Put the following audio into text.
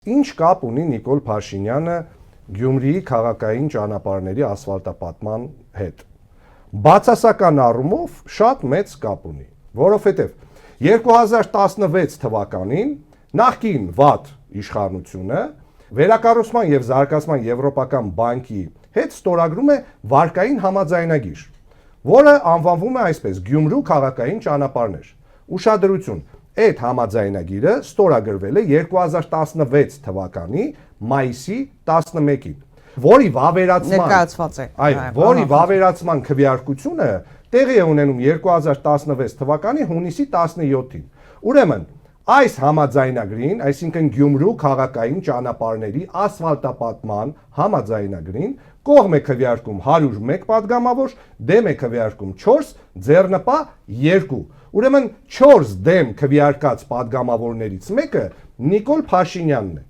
Ինչ կապ ունի Նիկոլ Փաշինյանը Գյումրիի քաղաքային ճանապարհների ասֆալտապատման հետ։ Բացասական առումով շատ մեծ կապ ունի, որովհետև 2016 թվականին նախկին ՎԱՏ իշխանությունը Վերակառուցման եւ Զարգացման Եվրոպական բանկի հետ ստորագրում է վարկային համաձայնագիր, որը անվանվում է այսպես Գյումրու քաղաքային ճանապարհներ։ Ուշադրություն, այդ համաձայնագիրը ստորագրվել է 2016 թվականի մայիսի 11-ին, որի վավերացման քվեարկությունը տեղի է ունենում 2016 թվականի հունիսի 17-ին։ Ուրեմն, այս համաձայնագրին, այսինքն Գյումրու քաղաքային ճանապարհների ասֆալտապատման համաձայնագրին, կողմ է քվեարկում 101 падգամավոր, դեմ է քվեարկում 4, ձեռնպահ 2։ Ուրեմն 4 դեմ քվեարկած падգամավորներից մեկը Նիկոլ Փաշինյանն է։